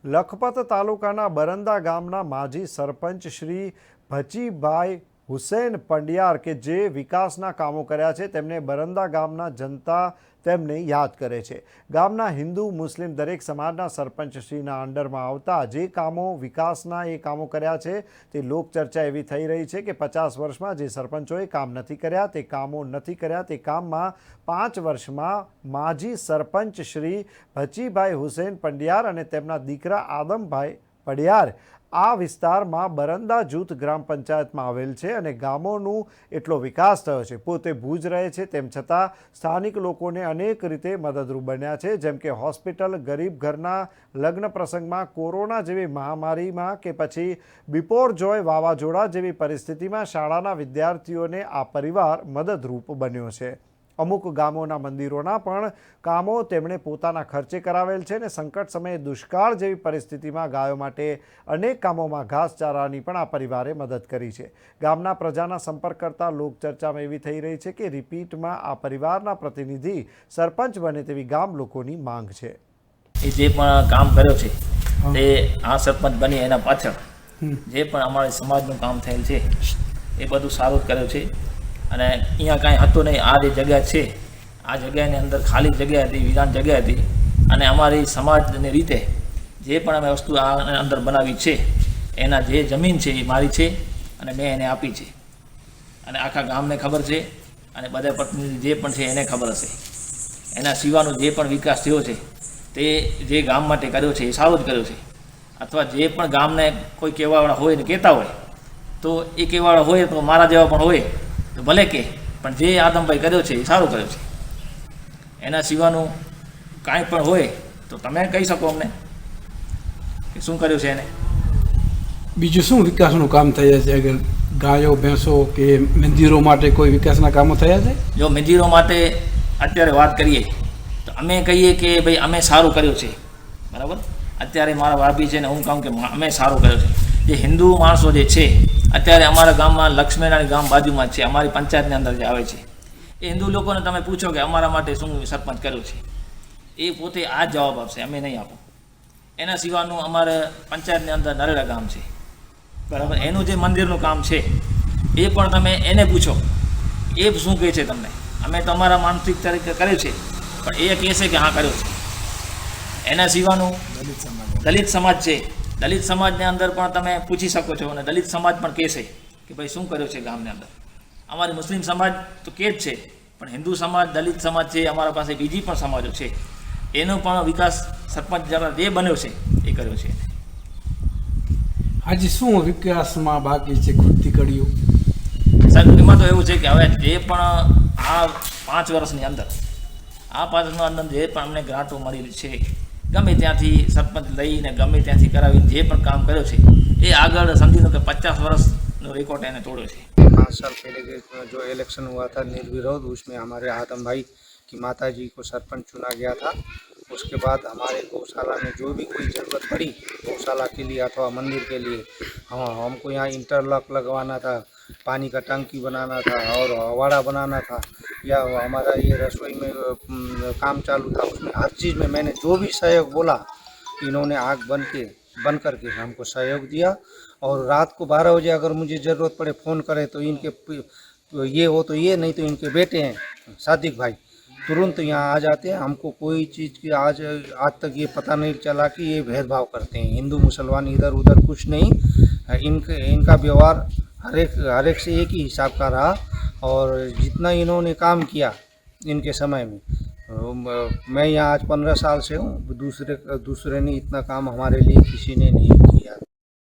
લખપત તાલુકાના બરંદા ગામના માજી સરપંચ શ્રી ભચીભાઈ હુસેન પંડ્યાર કે જે વિકાસના કામો કર્યા છે તેમને બરંદા ગામના જનતા તેમને યાદ કરે છે। ગામના હિન્દુ મુસ્લિમ દરેક સમાજના સરપંચશ્રીના અંડરમાં આવતા જે કામો વિકાસના એ કામો કર્યા છે તે લોકચર્ચા એવી થઈ રહી છે કે 50 વર્ષમાં જે સરપંચોએ કામ નથી કર્યા તે કામો નથી કર્યા તે કામમાં 5 વર્ષમાં માજી સરપંચ શ્રી ભચીભાઈ હુસેન પંડ્યાર અને તેમના દીકરા આદમભાઈ પડિયાર આ વિસ્તારમાં બરંદા જૂથ ગ્રામ પંચાયતમાં આવેલ છે અને ગામોનું એટલો વિકાસ થયો છે। પોતે ભુજ રહે છે તેમ છતાં સ્થાનિક લોકોને અનેક રીતે મદદરૂપ બન્યા છે, જેમ કે હોસ્પિટલ, ગરીબ ઘરના લગ્ન પ્રસંગમાં, કોરોના જેવી મહામારીમાં કે પછી બિપોરજોય વાવાઝોડા જેવી પરિસ્થિતિમાં શાળાના વિદ્યાર્થીઓને આ પરિવાર મદદરૂપ બન્યો છે। અમુક ગામોના મંદિરોના પણ કામો તેમણે પોતાના ખર્ચે કરાવેલ છે અને સંકટ સમયે દુષ્કાળ જેવી પરિસ્થિતિમાં ગાયો માટે અનેક કામોમાં ઘાસચારાની પણ આ પરિવારે મદદ કરી છે। ગામના પ્રજાના સંપર્ક કરતા લોકચર્ચામાં એવી થઈ રહી છે કે રિપીટમાં આ પરિવારના પ્રતિનિધિ સરપંચ બને તેવી ગામ લોકોની માંગ છે। એ જે પણ કામ કર્યો છે તે આ સરપંચ બની એના પાછળ જે પણ અમારા સમાજનું કામ થયેલ છે એ બધું સારું જ કર્યું છે। અને અહીંયા કાંઈ હતું નહીં, આ જે જગ્યા છે આ જગ્યાની અંદર ખાલી જગ્યા હતી, વિરાન જગ્યા હતી અને અમારી સમાજની રીતે જે પણ અમે વસ્તુ આ અંદર બનાવી છે એના જે જમીન છે એ મારી છે અને મેં એને આપી છે અને આખા ગામને ખબર છે અને બધા પ્રતિનિધિ જે પણ છે એને ખબર હશે। એના સિવાયનો જે પણ વિકાસ થયો છે તે જે ગામ માટે કર્યો છે એ સારો જ કર્યો છે। અથવા જે પણ ગામને કોઈ કહેવાવાળા હોય ને કહેતા હોય તો એ કહેવાવાળા હોય તો મારા જેવા પણ હોય તો ભલે કે, પણ જે આદમભાઈ કર્યો છે એ સારું કર્યો છે। એના સિવાયનું કાંઈ પણ હોય તો તમે કહી શકો અમને કે શું કર્યું છે એને। બીજું શું વિકાસનું કામ થયા છે? અગર ગાયો ભેંસો કે મંદિરો માટે કોઈ વિકાસના કામો થયા છે? જો મંદિરો માટે અત્યારે વાત કરીએ તો અમે કહીએ કે ભાઈ અમે સારું કર્યું છે, બરાબર। અત્યારે મારા વાપી છે ને હું કહું કે અમે સારું કર્યું છે। જે હિન્દુ માણસો જે છે અત્યારે અમારા ગામમાં લક્ષ્મીનારાયણ ગામ બાજુમાં જ છે, અમારી પંચાયતની અંદર જે આવે છે એ હિન્દુ લોકોને તમે પૂછો કે અમારા માટે શું સરપંચ કર્યું છે એ પોતે આ જ જવાબ આપશે, અમે નહીં આપો। એના સિવાયનું અમારે પંચાયતની અંદર નરેડા ગામ છે, બરાબર। એનું જે મંદિરનું કામ છે એ પણ તમે એને પૂછો એ શું કહે છે તમને। અમે તો અમારા માનસિક તરીકે કર્યું છે પણ એ કહેશે કે હા કર્યું છે। એના સિવાયનું દલિત સમાજ છે, દલિત સમાજની અંદર પણ તમે પૂછી શકો છો અને દલિત સમાજ પણ કહેશે કે ભાઈ શું કર્યું છે ગામની અંદર। અમારી મુસ્લિમ સમાજ તો કે જ છે પણ હિન્દુ સમાજ, દલિત સમાજ છે, અમારા પાસે બીજી પણ સમાજો છે, એનો પણ વિકાસ સરપંચ દ્વારા જે બન્યો છે એ કર્યો છે। આજે શું વિકાસમાં બાકી છે ખૂટતી કડીઓ? સાહેબ એમાં તો એવું છે કે હવે જે પણ આ 5 વર્ષની અંદર જે પણ અમને ગ્રાન્ટો મળી છે ગમે ત્યાંથી સરપંચ લઈને ગમે ત્યાંથી કરાવી જે પણ काम કર્યો છે એ આગળ સમજી લો કે 50 વર્ષનો રેકોર્ડ એને તોડ્યો છે। 5 साल पहले के जो इलेक्शन हुआ था निर्विरोध, उसमें हमारे आदम भाई की माता जी को सरपंच चुना गया था। उसके बाद हमारे गौशाला में जो भी कोई ज़रूरत पड़ी गौशाला के लिए अथवा मंदिर के लिए, हाँ हमको यहाँ इंटरलॉक लगवाना था, पानी का टंकी बनाना था और हवाड़ा बनाना था, या हमारा ये रसोई में काम चालू था, उसमें हर चीज़ में मैंने जो भी सहयोग बोला इन्होंने आग बन करके हमको सहयोग दिया। और रात को 12 बजे अगर मुझे ज़रूरत पड़े फ़ोन करे तो इनके ये हो तो ये, नहीं तो इनके बेटे हैं सादिक भाई तुरंत यहाँ आ जाते हैं। हमको कोई चीज़ की आज तक ये पता नहीं चला कि ये भेदभाव करते हैं, हिंदू मुसलमान इधर उधर कुछ नहीं। इनका व्यवहार हर एक से एक ही हिसाब का रहा। और जितना इन्होंने काम किया इनके समय में, मैं यहाँ आज 15 साल से हूँ, दूसरे ने इतना काम हमारे लिए किसी ने नहीं